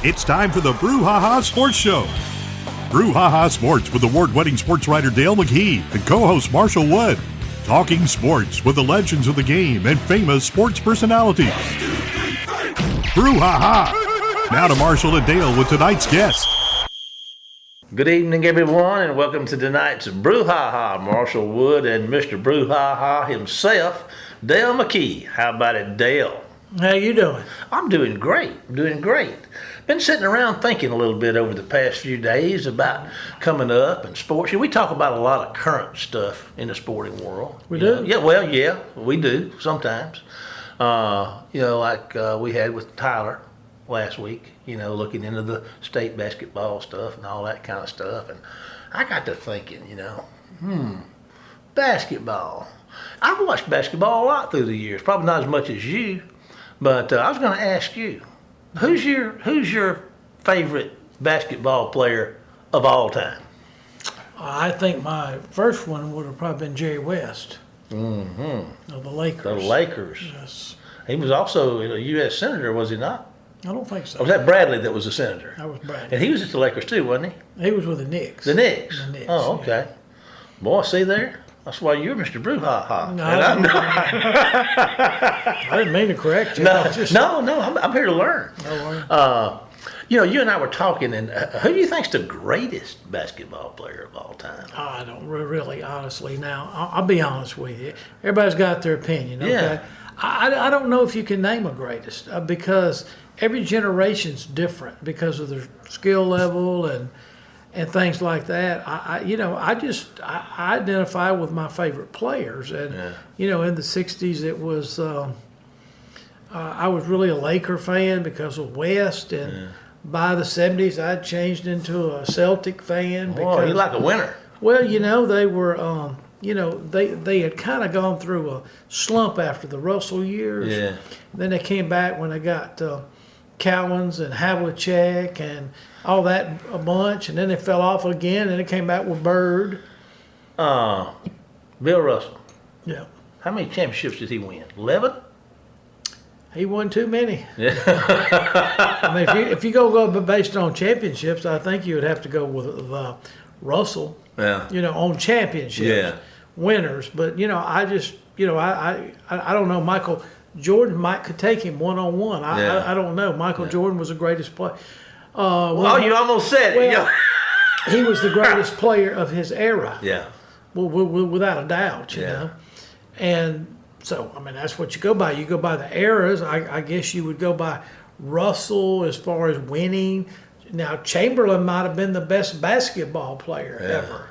It's time for the Brouhaha Sports Show. Brouhaha Sports with award-winning sports writer Dale McKee and co-host Marshall Wood. Talking sports with the legends of the game and famous sports personalities. Brouhaha! Now to Marshall and Dale with tonight's guest. Good evening, everyone, and welcome to tonight's Brouhaha. Marshall Wood and Mr. Brouhaha himself, Dale McKee. How about it, Dale? How you doing? I'm doing great. Been sitting around thinking a little bit over the past few days about coming up and sports. We talk about a lot of current stuff in the sporting world. We do? Yeah, we do sometimes. Like we had with Tyler last week, looking into the state basketball stuff and all that kind of stuff. And I got to thinking, basketball. I've watched basketball a lot through the years, probably not as much as you, but I was going to ask you, who's your favorite basketball player of all time? I think my first one would have probably been Jerry West. Mm-hmm. Of the Lakers. The Lakers. Yes. He was also a U.S. Senator, was he not? I don't think so. Or was that Bradley that was a senator? That was Bradley. And he was at the Lakers too, wasn't he? He was with the Knicks. The Knicks? The Knicks. Oh, okay. Yeah. Boy, see there? That's why you're Mr. Brouhaha. No, I didn't mean to correct you. No, I'm here to learn. You and I were talking, and who do you think's the greatest basketball player of all time? I don't really, honestly. Now, I'll be honest with you. Everybody's got their opinion, okay? Yeah. I don't know if you can name a greatest because every generation's different because of their skill level and things like that. I identify with my favorite players, and in the '60s it was I was really a Laker fan because of West, and by the '70s I changed into a Celtic fan. Because, you like a winner. Well, they were they had kind of gone through a slump after the Russell years. Yeah. Then they came back when they got Cowens and Havlicek and all that a bunch, and then they fell off again, and they came back with Bird. Bill Russell. Yeah. How many championships did he win? 11? He won too many. Yeah. I mean, if you go based on championships, I think you would have to go with Russell. Yeah. On championships. Yeah. Winners, but I just I don't know. Michael Jordan could take him one-on-one. I don't know. Michael Jordan was the greatest player. You almost said it. Well, he was the greatest player of his era. Yeah. Well, without a doubt, you know. And so, I mean, that's what you go by. You go by the eras. I guess you would go by Russell as far as winning. Now, Chamberlain might have been the best basketball player ever.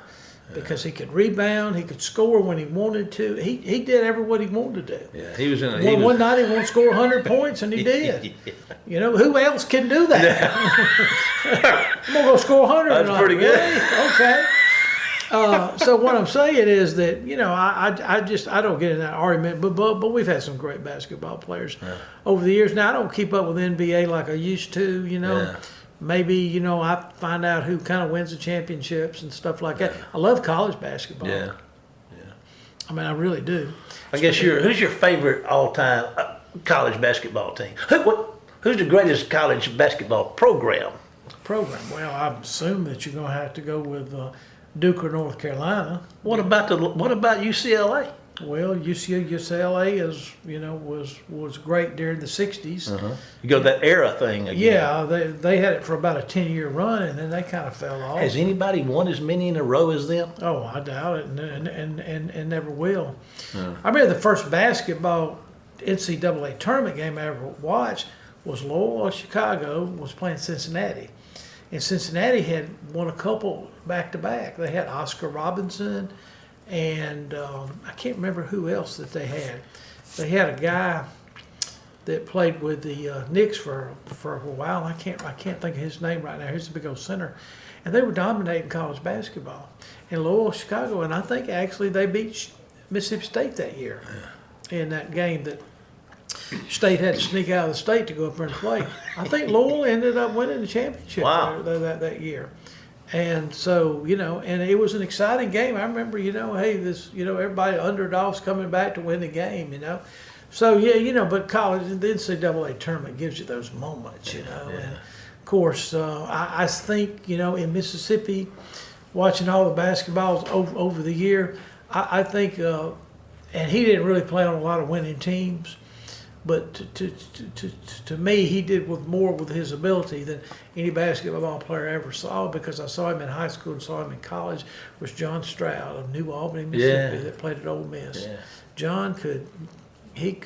Because he could rebound, he could score when he wanted to. He did what he wanted to do. Yeah, he was in. One night he wanted to score 100 points, and he did. Who else can do that? I'm gonna go score 100. That's pretty good. Really? Okay. So what I'm saying is that I don't get in that argument, but we've had some great basketball players over the years. Now I don't keep up with NBA like I used to. Maybe, I find out who kind of wins the championships and stuff like that. I love college basketball. Yeah. I mean, I really do. I guess who's your favorite all-time college basketball team? Who's the greatest college basketball program? Well, I assume that you're going to have to go with Duke or North Carolina. What about UCLA? Well, UCLA was great during the '60s. You go that era thing again. Yeah, they had it for about a 10-year run, and then they kind of fell off. Has anybody won as many in a row as them? Oh, I doubt it, and never will. I remember the first basketball NCAA tournament game I ever watched was Loyola Chicago was playing Cincinnati, and Cincinnati had won a couple back-to-back. They had Oscar Robinson. And I can't remember who else that they had. They had a guy that played with the Knicks for a while. I can't think of his name right now. He's a big old center, and they were dominating college basketball in Loyola Chicago. And I think actually they beat Mississippi State that year in that game that State had to sneak out of the state to go up there and play. I think Loyola ended up winning the championship that year. And so, and it was an exciting game. I remember, everybody underdogs coming back to win the game, So, but college, the NCAA tournament gives you those moments, And, of course, I think, in Mississippi, watching all the basketballs over the year, I think, and he didn't really play on a lot of winning teams, but to me, he did more with his ability than any basketball player I ever saw, because I saw him in high school and saw him in college, was John Stroud of New Albany, Mississippi, that played at Ole Miss. Yeah. John he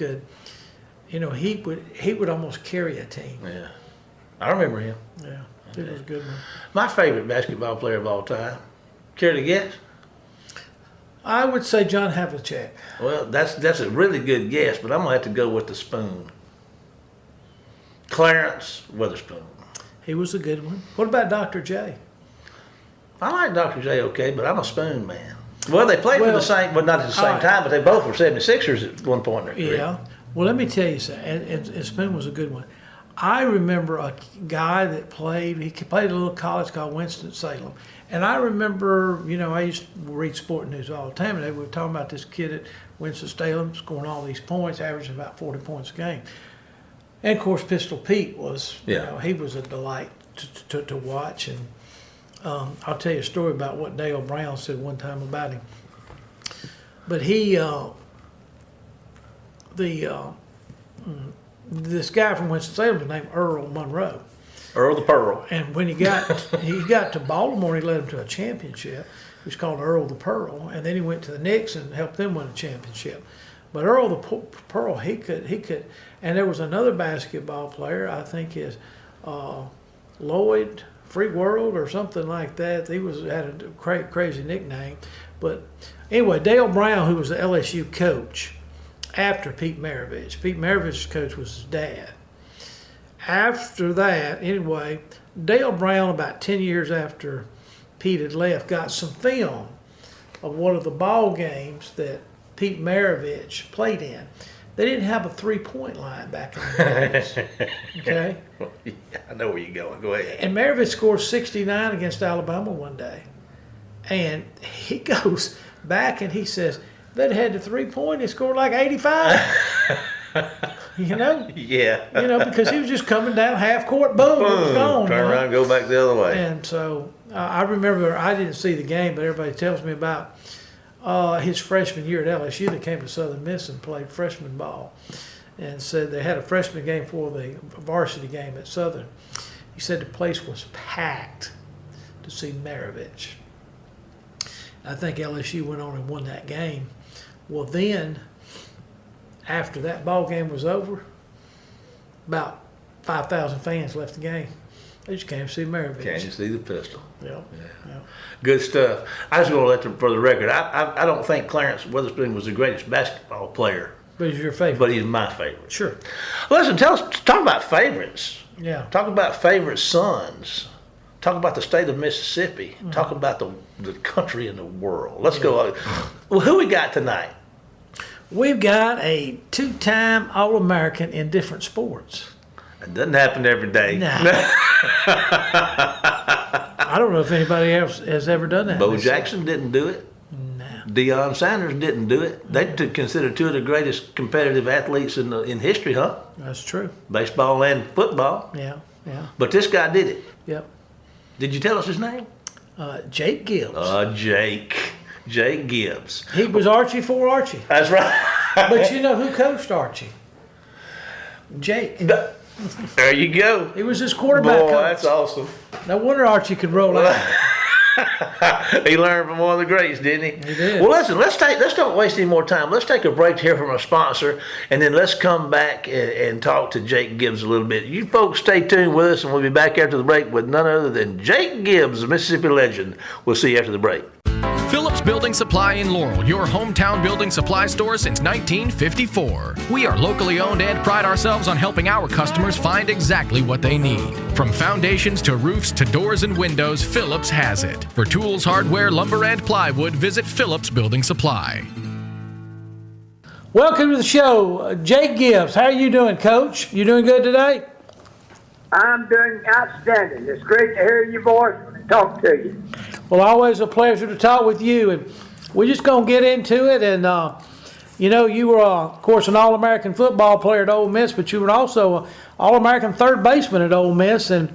would almost carry a team. Yeah. I remember him. Yeah, he was a good one. My favorite basketball player of all time. Care to guess? I would say John Havlicek. Well, that's a really good guess, but I'm going to have to go with the spoon. Clarence Witherspoon. He was a good one. What about Dr. J? I like Dr. J okay, but I'm a spoon man. Well, they played for the same, well, not at the same time, but they both were 76ers at one point in their career. Yeah. Well, let me tell you something, and Spoon was a good one. I remember a guy that he played a little college called Winston-Salem. And I remember, I used to read sport news all the time, and they were talking about this kid at Winston-Salem scoring all these points, averaging about 40 points a game. And, of course, Pistol Pete was, he was a delight to watch. And I'll tell you a story about what Dale Brown said one time about him. But this guy from Winston-Salem was named Earl Monroe. Earl the Pearl. And when he got to Baltimore, he led him to a championship. It was called Earl the Pearl. And then he went to the Knicks and helped them win a championship. But Earl the Pearl, he could. And there was another basketball player, I think is Lloyd Free World or something like that. He had a crazy nickname. But anyway, Dale Brown, who was the LSU coach after Pete Maravich's coach was his dad. After that, anyway, Dale Brown, about 10 years after Pete had left, got some film of one of the ball games that Pete Maravich played in. They didn't have a three-point line back in the days. Okay? Yeah, I know where you're going. Go ahead. And Maravich scored 69 against Alabama one day. And he goes back and he says, they'd had the three-point, he scored like 85. Yeah. Because he was just coming down half court, boom, it was gone. Turn around and go back the other way. And so I remember, I didn't see the game, but everybody tells me about his freshman year at LSU. They came to Southern Miss and played freshman ball, and said they had a freshman game for the varsity game at Southern. He said the place was packed to see Maravich. I think LSU went on and won that game. Well, then, after that ball game was over, about 5,000 fans left the game. They just came to see Maravich. Can't you see the pistol? Yeah. Good stuff. I just want to let for the record, I don't think Clarence Witherspoon was the greatest basketball player. But he's your favorite. But he's my favorite. Sure. Listen, talk about favorites. Yeah. Talk about favorite sons. Talk about the state of Mississippi. Mm-hmm. Talk about the country and the world. Let's go. Well, who we got tonight? We've got a two-time All-American in different sports. It doesn't happen every day. Nah. I don't know if anybody else has ever done that. Bo Jackson didn't do it. No. Deion Sanders didn't do it. They consider two of the greatest competitive athletes in history, huh? That's true. Baseball and football. Yeah. But this guy did it. Yep. Did you tell us his name? Jake Gibbs. Jake Gibbs. He was Archie for Archie. That's right. But you know who coached Archie? Jake. There you go. He was his quarterback coach. That's awesome. No wonder Archie could roll out. He learned from one of the greats, didn't he? He did. Well, listen, let's don't waste any more time. Let's take a break here from our sponsor, and then let's come back and talk to Jake Gibbs a little bit. You folks stay tuned with us, and we'll be back after the break with none other than Jake Gibbs, the Mississippi legend. We'll see you after the break. Phillips Building Supply in Laurel, your hometown building supply store since 1954. We are locally owned and pride ourselves on helping our customers find exactly what they need. From foundations to roofs to doors and windows, Phillips has it. For tools, hardware, lumber, and plywood, visit Phillips Building Supply. Welcome to the show, Jake Gibbs. How are you doing, Coach? You doing good today? I'm doing outstanding. It's great to hear your voice and talk to you. Well, always a pleasure to talk with you, and we're just going to get into it. And you were, of course, an All-American football player at Ole Miss, but you were also an All-American third baseman at Ole Miss. And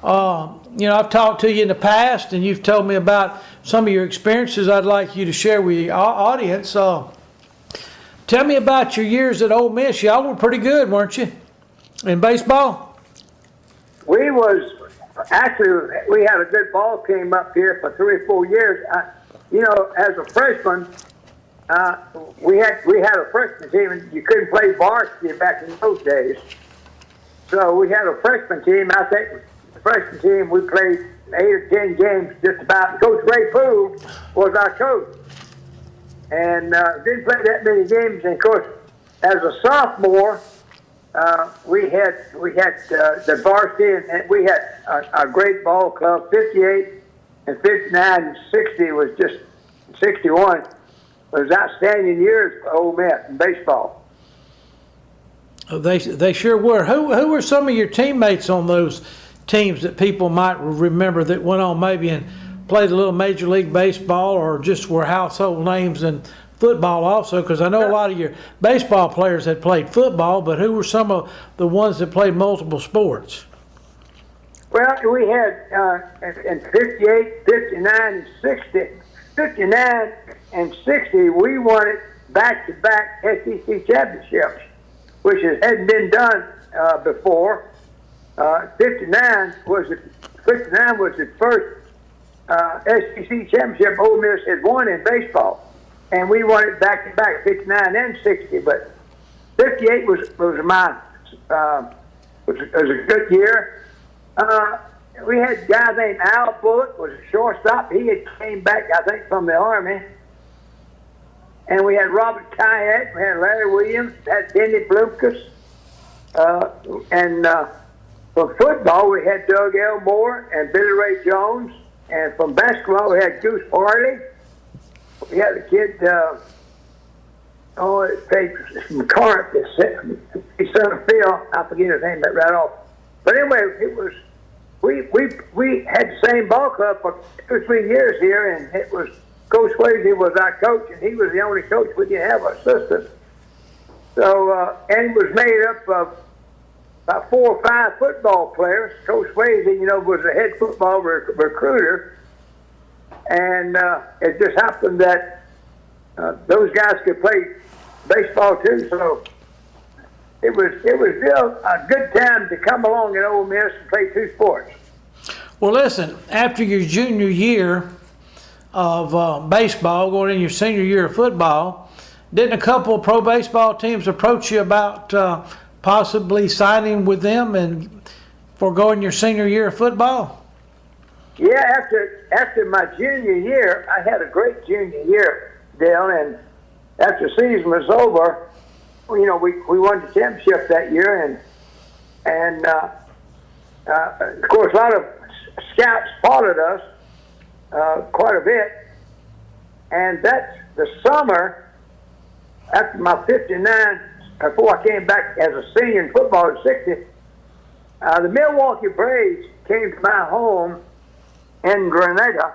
I've talked to you in the past, and you've told me about some of your experiences. I'd like you to share with the audience. Tell me about your years at Ole Miss. Y'all were pretty good, weren't you, in baseball? We had a good ball team up here for 3 or 4 years. As a freshman, we had a freshman team, and you couldn't play varsity back in those days. So we had a freshman team. I think the freshman team, we played 8 or 10 games just about. Coach Ray Poole was our coach. And didn't play that many games. And of course, as a sophomore, we had the varsity, and we had a great ball club. 58 and 59 and 60 was just 61 was outstanding years for Ole Miss in baseball. Oh, they sure were. Who were some of your teammates on those teams that people might remember that went on maybe and played a little Major League Baseball, or just were household names in football also? Because I know a lot of your baseball players had played football, but who were some of the ones that played multiple sports? Well, we had in 58, 59, and 60. 59 and 60, we won it back-to-back SEC championships, which hadn't been done before. 59 was the first SEC championship Ole Miss had won in baseball, and we won it back-to-back, 59 and 60. But 58 was a good year. We had a guy named Al Bullock, was a shortstop. He had came back, I think, from the Army. And we had Robert Kayat, we had Larry Williams, had Denny Blumkus. For football, we had Doug Elmore and Billy Ray Jones. And from basketball, we had Goose Farley. We had a kid, from Corinth, his son of Phil. I forget his name right off. But anyway, it was we had the same ball club for 2 or 3 years here, and it was Coach Swayze was our coach, and he was the only coach we didn't have an assistant. So and it was made up of about 4 or 5 football players. Coach Swayze, was the head football recruiter, and it just happened that those guys could play baseball too. So it was still a good time to come along at Ole Miss and play 2 sports. Well, listen, after your junior year of baseball, going in your senior year of football, didn't a couple of pro baseball teams approach you about possibly signing with them and foregoing your senior year of football? Yeah, after my junior year, I had a great junior year, Dale, and after the season was over, we won the championship that year, and of course a lot of scouts followed us quite a bit, and that's the summer after my 59, before I came back as a senior in football at 60, the Milwaukee Braves came to my home in Grenada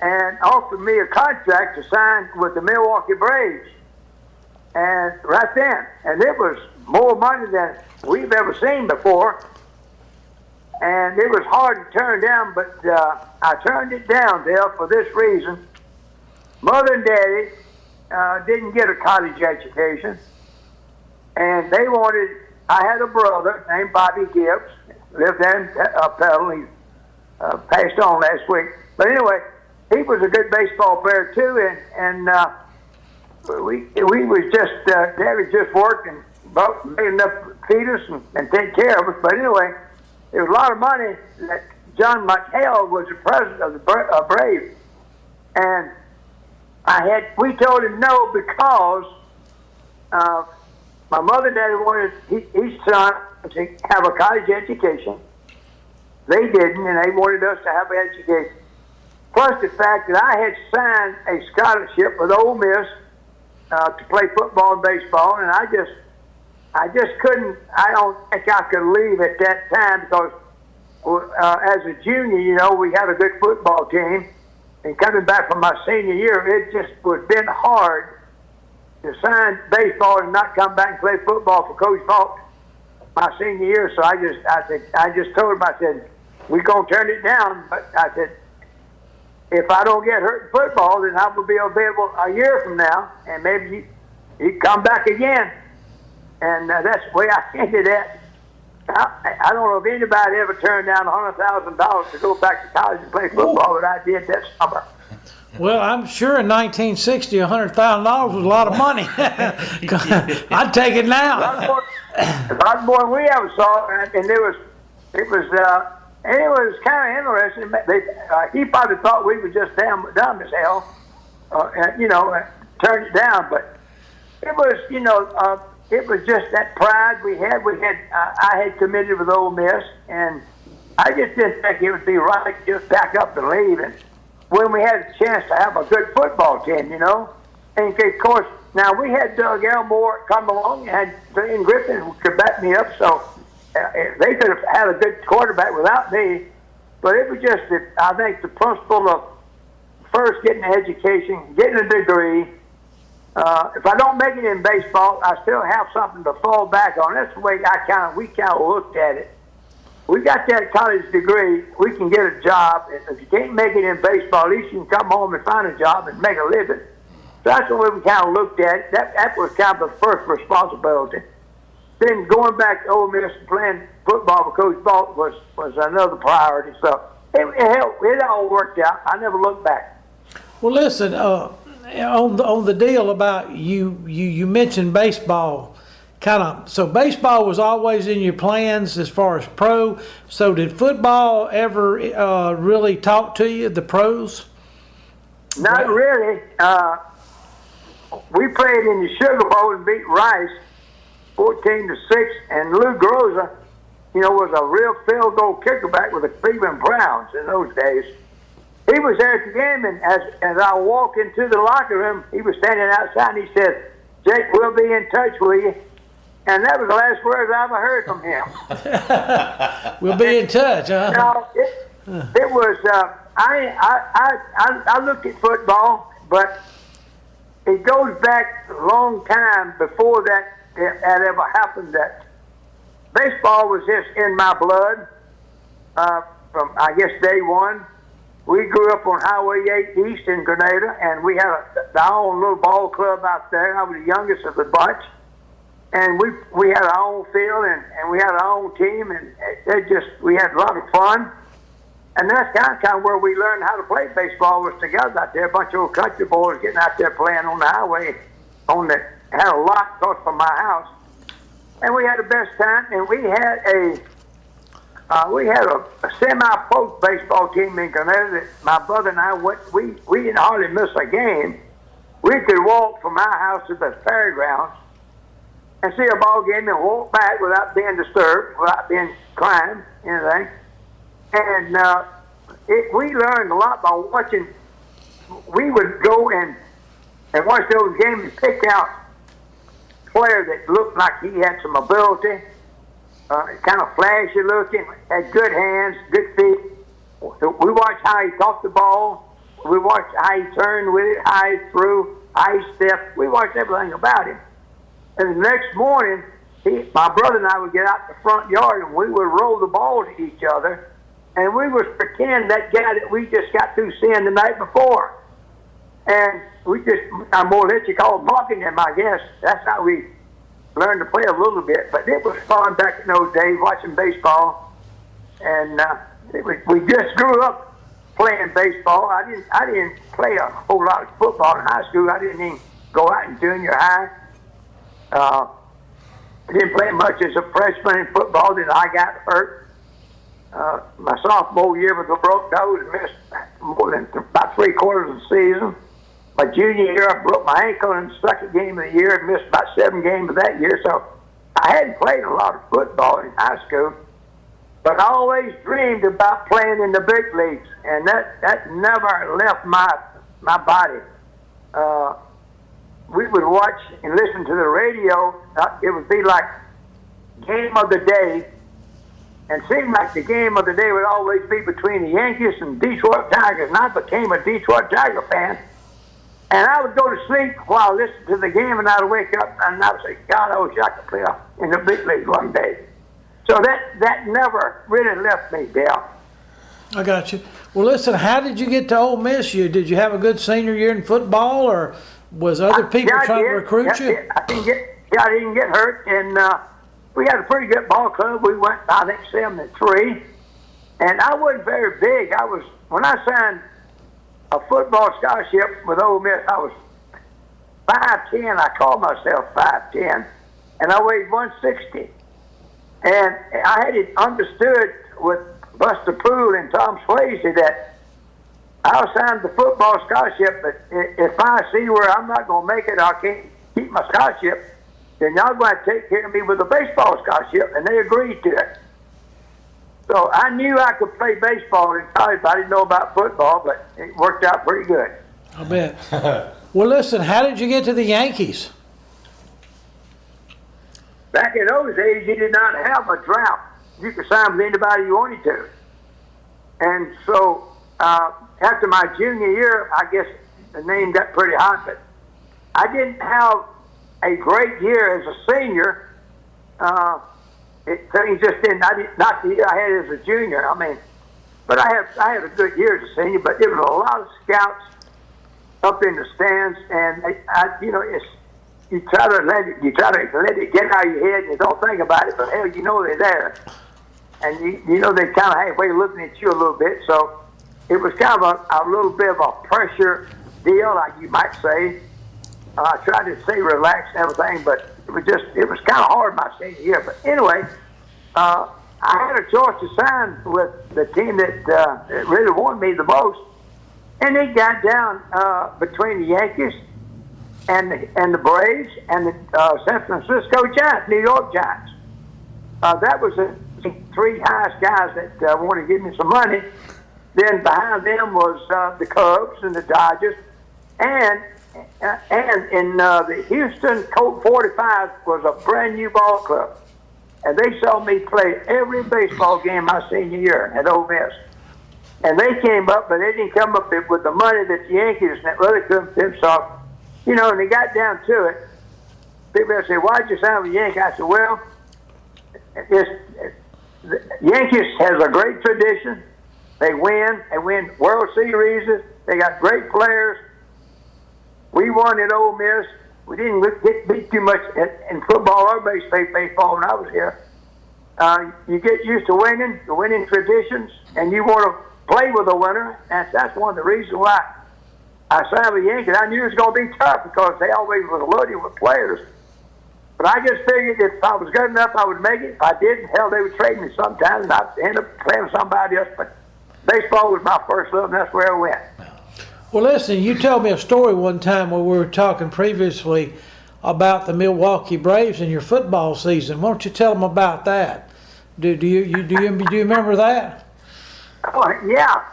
and offered me a contract to sign with the Milwaukee Braves. And right then, and it was more money than we've ever seen before. And it was hard to turn down, but I turned it down, Dale, for this reason. Mother and Daddy didn't get a college education. And they wanted, I had a brother named Bobby Gibbs, lived in Petal. He passed on last week. But anyway, he was a good baseball player too, and we was just, Daddy just worked and made enough to feed us and take care of us. But anyway, there was a lot of money that John McHale was the president of the Braves. And we told him no because my mother and daddy wanted each son to have a college education. They didn't, and they wanted us to have an education. Plus the fact that I had signed a scholarship with Ole Miss to play football and baseball, and I just couldn't. I don't think I could leave at that time because as a junior, we had a good football team, and coming back from my senior year, it just would have been hard to sign baseball and not come back and play football for Coach Falk. my senior year. So I just told him, I said, we're going to turn it down. But I said, if I don't get hurt in football, then I will be available a year from now, and maybe he'd come back again. And that's the way I ended that. I don't know if anybody ever turned down $100,000 to go back to college and play football, but I did that summer. Well, I'm sure in 1960, $100,000 was a lot of money. I'd take it now. A lot more than we ever saw, and it was kind of interesting. He probably thought we were just damn dumb as hell, turned it down. But it was, it was just that pride we had. I had committed with Ole Miss, and I just didn't think it would be right to just back up and leave. And when we had a chance to have a good football team, and of course, now we had Doug Elmore come along and had Glenn Griffin who could back me up, so they could have had a good quarterback without me. But it was just, I think, the principle of first getting an education, getting a degree. If I don't make it in baseball, I still have something to fall back on. That's the way we kind of looked at it. We got that college degree, we can get a job. If you can't make it in baseball, at least you can come home and find a job and make a living. So that's the way we kind of looked at it. That was kind of the first responsibility. Then going back to Ole Miss and playing football with Coach Balt was another priority. So it all worked out. I never looked back. Well, listen, on the deal about you mentioned baseball. So baseball was always in your plans as far as pro. So did football ever really talk to you, the pros? Not really. We played in the Sugar Bowl and beat Rice 14-6, and Lou Groza, was a real field goal kicker back with the Cleveland Browns in those days. He was there at the game, and as I walked into the locker room, he was standing outside, and he said, "Jake, we'll be in touch with you." And that was the last words I ever heard from him. We'll be in touch, huh? No, it was. I looked at football, but it goes back a long time before that ever happened. That baseball was just in my blood from, I guess, day one. We grew up on Highway 8 East in Grenada, and we had our own little ball club out there. I was the youngest of the bunch. And we had our own field, and we had our own team, and we had a lot of fun. And that's kind of where we learned how to play baseball, was together out there, a bunch of old country boys getting out there playing on the highway, had a lot across from my house. And we had the best time, and we had a semi-pro baseball team in Grenada that my brother and I went. We didn't hardly miss a game. We could walk from our house to the fairgrounds and see a ball game and walk back without being disturbed, without being climbed, anything. And we learned a lot by watching. We would go and watch those games and pick out a player that looked like he had some ability, kind of flashy looking, had good hands, good feet. We watched how he caught the ball. We watched how he turned with it, how he threw, how he stepped. We watched everything about him. And the next morning, my brother and I would get out the front yard, and we would roll the ball to each other, and we would pretend that guy that we just got through seeing the night before. And I'm more or less you call it mocking him, I guess. That's how we learned to play a little bit. But it was fun back in those days watching baseball, and we just grew up playing baseball. I didn't play a whole lot of football in high school. I didn't even go out in junior high. I didn't play much as a freshman in football. Then I got hurt. My sophomore year with a broke nose, missed more than about 3/4 of the season. My junior year, I broke my ankle in the second game of the year and missed about 7 games of that year. So I hadn't played a lot of football in high school, but I always dreamed about playing in the big leagues, and that never left my body. We would watch and listen to the radio. It would be like game of the day, and it seemed like the game of the day would always be between the Yankees and Detroit Tigers, and I became a Detroit Tiger fan. And I would go to sleep while I listened to the game, and I'd wake up and I'd say, God, I wish I could play in the big league one day. So that never really left me, Dale. I got you. Well, listen, how did you get to Ole Miss? Did you have a good senior year in football, or was other people trying to recruit you? I didn't get hurt, and we had a pretty good ball club. We went, I think, 7-3, and I wasn't very big. When I signed a football scholarship with Ole Miss, I was 5'10". I called myself 5'10", and I weighed 160. And I had it understood with Buster Poole and Tom Swayze that I'll sign the football scholarship, but if I see where I'm not going to make it, I can't keep my scholarship, then y'all going to take care of me with a baseball scholarship, and they agreed to it. So I knew I could play baseball in college. I didn't know about football, but it worked out pretty good. I bet. Well, listen, how did you get to the Yankees? Back in those days, you did not have a drought. You could sign with anybody you wanted to. And so after my junior year, I guess the name got pretty hot, but I didn't have a great year as a senior. Things just didn't. Not the year I had as a junior. I mean, but I had a good year as a senior. But there was a lot of scouts up in the stands, and you try to let it get out of your head, and you don't think about it. But hell, you know they're there, and you know they kind of halfway looking at you a little bit. So it was kind of a little bit of a pressure deal, like you might say. I tried to stay relaxed and everything, but it was kind of hard my senior year. But anyway, I had a choice to sign with the team that really wanted me the most, and it got down between the Yankees and the Braves and the San Francisco Giants, New York Giants. That was the three highest guys that wanted to give me some money. Then behind them was the Cubs and the Dodgers, and in the Houston Colt 45 was a brand new ball club, and they saw me play every baseball game my senior year at Ole Miss. And they came up, but they didn't come up with the money that the Yankees and that other clubs did. So, and they got down to it. People say, "Why'd you sign with the Yankees?" I said, "Well, the Yankees has a great tradition. They win World Series. They got great players. We won at Ole Miss. We didn't get beat too much in football or baseball when I was here. You get used to winning, the winning traditions, and you want to play with a winner. And that's one of the reasons why I signed with the Yankees. I knew it was going to be tough because they always was loaded with players. But I just figured if I was good enough, I would make it. If I didn't, hell, they would trade me sometimes, and I'd end up playing with somebody else. But baseball was my first love, and that's where I went. Well, listen, you told me a story one time when we were talking previously about the Milwaukee Braves and your football season. Why don't you tell them about that? Do you remember that? Oh, yeah.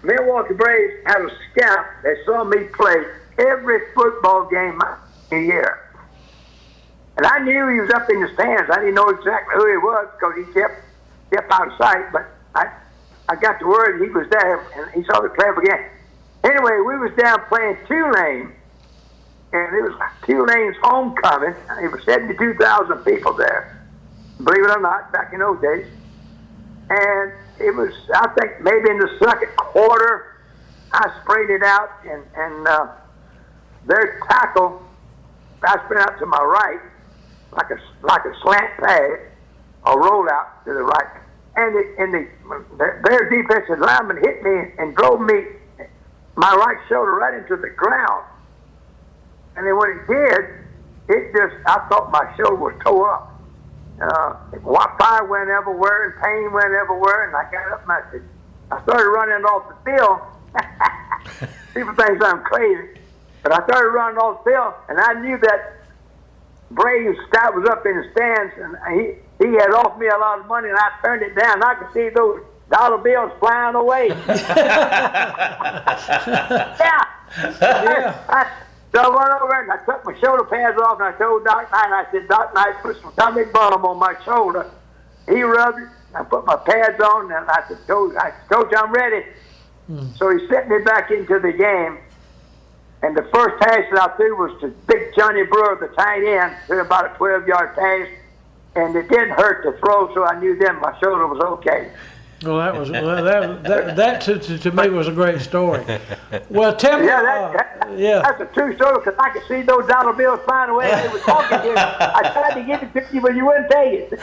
Milwaukee Braves had a scout that saw me play every football game my year. And I knew he was up in the stands. I didn't know exactly who he was because he kept out of sight, but I got the word he was there, and he saw me play again. Anyway, we was down playing Tulane, and it was Tulane's homecoming. It was 72,000 people there, believe it or not, back in those days. And it was, I think, maybe in the second quarter, I sprayed it out, and their tackle, I sprayed out to my right, like a slant pass, a rollout to the right. And their defensive lineman hit me and drove me, my right shoulder right into the ground. And then when it did, I thought my shoulder was tore up. Fire went everywhere and pain went everywhere. And I got up and I started running off the field. People think I'm crazy. But I started running off the field, and I knew that Braves scout was up in the stands, and he had offered me a lot of money, and I turned it down. And I could see those dollar bills flying away. So I went over and I took my shoulder pads off, and I told Doc Knight, I said, "Doc Knight, put some tummy balm on my shoulder." He rubbed it. I put my pads on, and I told you I'm ready. So he sent me back into the game. And the first pass that I threw was to Big Johnny Brewer, the tight end, threw about a 12-yard pass. and it didn't hurt to throw, so I knew then my shoulder was okay. Well, that to me was a great story. Well, tell me. That's a true story because I could see those dollar bills flying away. They were talking to you. I tried to give it to you, but you wouldn't take it.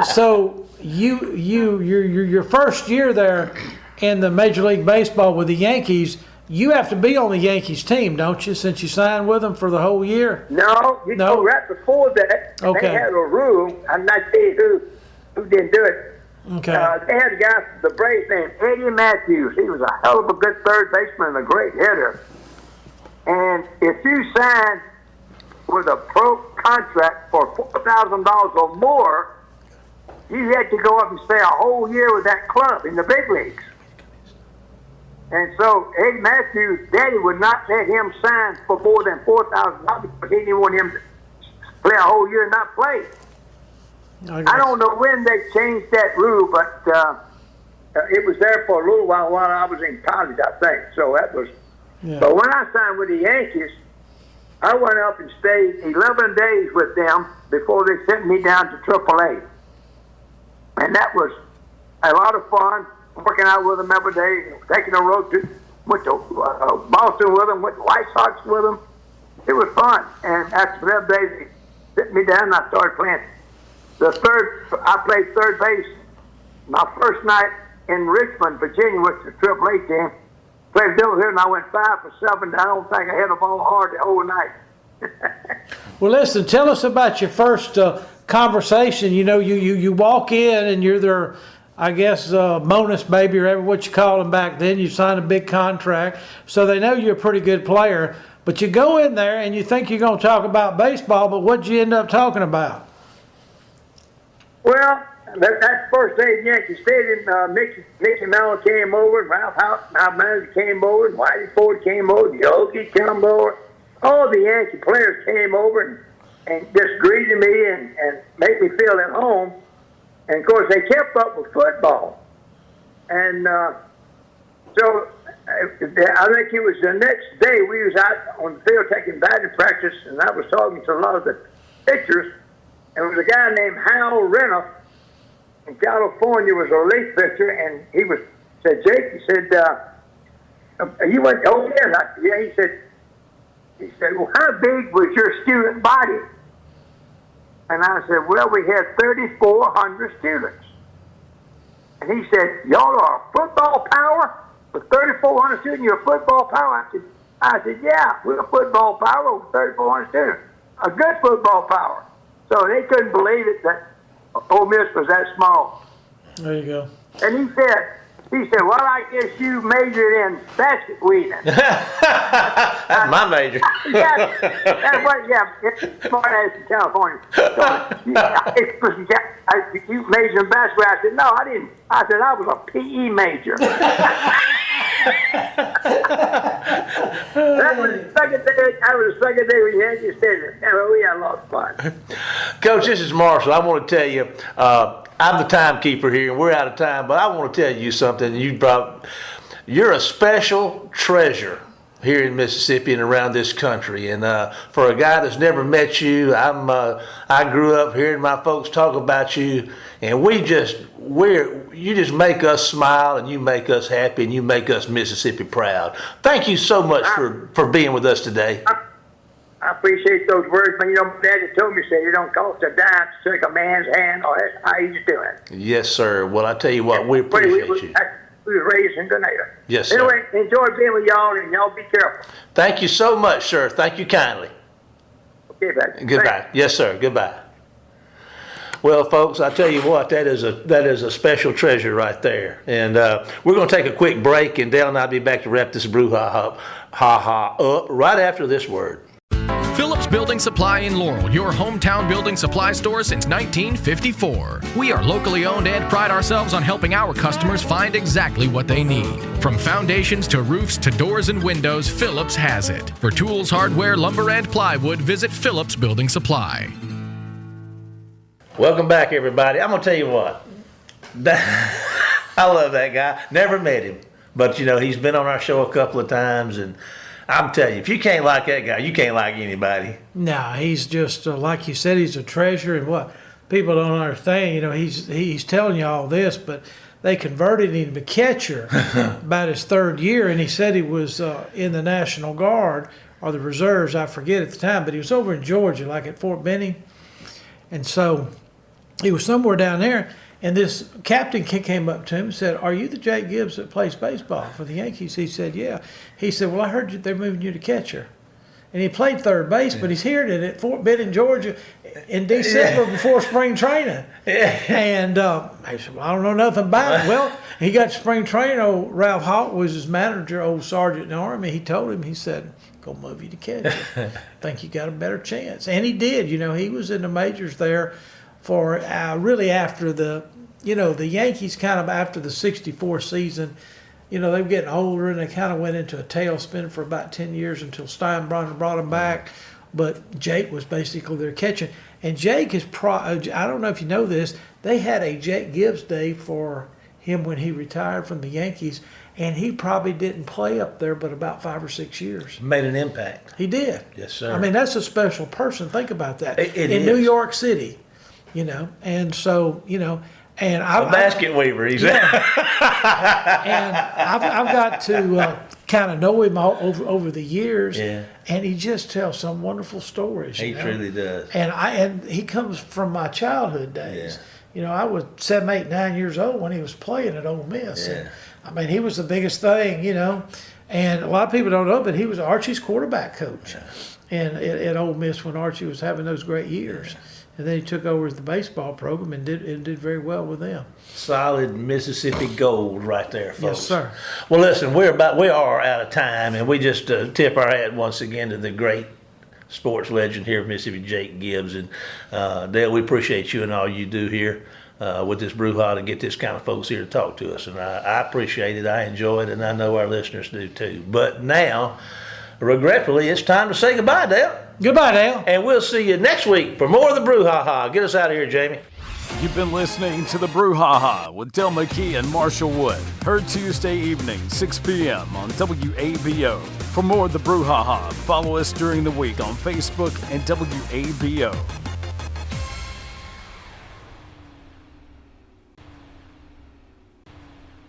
So your first year there in the Major League Baseball with the Yankees, you have to be on the Yankees team, don't you? Since you signed with them for the whole year. No, no. Right before that, they had a rule. I'm not saying who didn't do it. Okay. They had a guy from the Braves named Eddie Matthews. He was a hell of a good third baseman and a great hitter. And if you signed with a pro contract for $4,000 or more, you had to go up and stay a whole year with that club in the big leagues. And so Eddie Matthews' daddy would not let him sign for more than $4,000 because he didn't want him to play a whole year and not play. I don't know when they changed that rule, but it was there for a little while I was in college, I think. So that was. Yeah. But when I signed with the Yankees, I went up and stayed 11 days with them before they sent me down to AAA. And that was a lot of fun, working out with them every day, taking a road to, went to Boston with them, went to White Sox with them. It was fun. And after 11 days, they sent me down and I started playing. I played third base my first night in Richmond, Virginia, which is the AAA team. Played over here, and I went 5 for 7. I don't think I hit the ball hard the whole night. Well, listen, tell us about your first conversation. You know, you walk in, and you're their, I guess, bonus baby, or whatever what you call them back then. You sign a big contract, so they know you're a pretty good player. But you go in there, and you think you're going to talk about baseball, but what'd you end up talking about? Well, that first day at Yankee Stadium, Mickey Mantle came over, and Ralph Houghton, our manager, came over, and Whitey Ford came over, Yogi came over. All the Yankee players came over and just greeted me and made me feel at home. And, of course, they kept up with football. And so I think it was the next day we was out on the field taking batting practice, and I was talking to a lot of the pitchers. And there was a guy named Hal Renner in California, was a relief pitcher, and he said, Jake, he said, you went, oh yeah, he said, well, how big was your student body? And I said, well, we had 3,400 students. And he said, y'all are a football power? With 3,400 students, you're a football power? I said, yeah, we're a football power with 3,400 students. A good football power. So they couldn't believe it that Ole Miss was that small. There you go. And he said, well, I guess you majored in basket weaving. That's my major. That's what, smart ass in California. So, you majored in basketball. I said, no, I didn't. I said, I was a PE major. That was the second day we had you stadium. We had a lot of fun. Coach, this is Marshall. I want to tell you, I'm the timekeeper here, and we're out of time, but I want to tell you something. You're a special treasure here in Mississippi and around this country. And for a guy that's never met you, I grew up hearing my folks talk about you, and you just make us smile, and you make us happy, and you make us Mississippi proud. Thank you so much for being with us today. I appreciate those words, but my daddy told me, it don't cost a dime to shake a man's hand, or that's how he's doing. Yes, sir. Well, I tell you what, we appreciate you. We was raised in Grenada. Yes, sir. Anyway, enjoy being with y'all, and y'all be careful. Thank you so much, sir. Thank you kindly. Okay, baby. Goodbye. Thanks. Yes, sir. Goodbye. Well, folks, I tell you what, that is a special treasure right there. And we're going to take a quick break, and Dale and I'll be back to wrap this brouhaha up right after this word. Phillips Building Supply in Laurel, your hometown building supply store since 1954. We are locally owned and pride ourselves on helping our customers find exactly what they need. From foundations to roofs to doors and windows, Phillips has it. For tools, hardware, lumber, and plywood, visit Phillips Building Supply. Welcome back, everybody. I'm going to tell you what. I love that guy. Never met him. But, he's been on our show a couple of times, and I'm telling you, if you can't like that guy, you can't like anybody. No, he's just like you said, he's a treasure. And what people don't understand, he's telling you all this, but they converted him to catcher about his third year, and he said he was in the National Guard or the reserves, I forget at the time, but he was over in Georgia, like at Fort Benning, and so he was somewhere down there. And this captain came up to him and said, "Are you the Jake Gibbs that plays baseball for the Yankees?" He said, "Yeah." He said, "Well, I heard they're moving you to catcher." And he played third base, but he's here at Fort Benning, Georgia in December before spring training. And I said, "Well, I don't know nothing about it." Well, he got to spring training. Old Ralph Hawk was his manager, old sergeant in the Army. He told him, he said, "Go move you to catcher. Think you got a better chance." And he did. He was in the majors there for really after the Yankees kind of after the 64 season. They were getting older, and they kind of went into a tailspin for about 10 years until Steinbrenner brought them back. But Jake was basically their catcher. And Jake is I don't know if you know this, they had a Jake Gibbs Day for him when he retired from the Yankees, and he probably didn't play up there but about 5 or 6 years. Made an impact. He did. Yes, sir. I mean, that's a special person. Think about that. It in is. New York City, and so, and a basket weaver, he's and I've got to kind of know him over the years, and he just tells some wonderful stories. He truly does. And he comes from my childhood days. I was 7, 8, 9 years old when he was playing at Ole Miss. Yeah. And, I mean, he was the biggest thing, And a lot of people don't know, but he was Archie's quarterback coach, at Ole Miss when Archie was having those great years. And then he took over the baseball program and did very well with them. Solid Mississippi gold right there, folks. Yes, sir. Well, listen, we are out of time, and we just tip our hat once again to the great sports legend here of Mississippi, Jake Gibbs. And Dale, we appreciate you and all you do here with this Brouhaha to get this kind of folks here to talk to us. And I appreciate it. I enjoy it, and I know our listeners do too. But now, regretfully, it's time to say goodbye, Dale. Goodbye, Dale. And we'll see you next week for more of the Brouhaha. Get us out of here, Jamie. You've been listening to the Brouhaha with Dale McKee and Marshall Wood. Heard Tuesday evening, 6 p.m. on WABO. For more of the Brouhaha, follow us during the week on Facebook and WABO.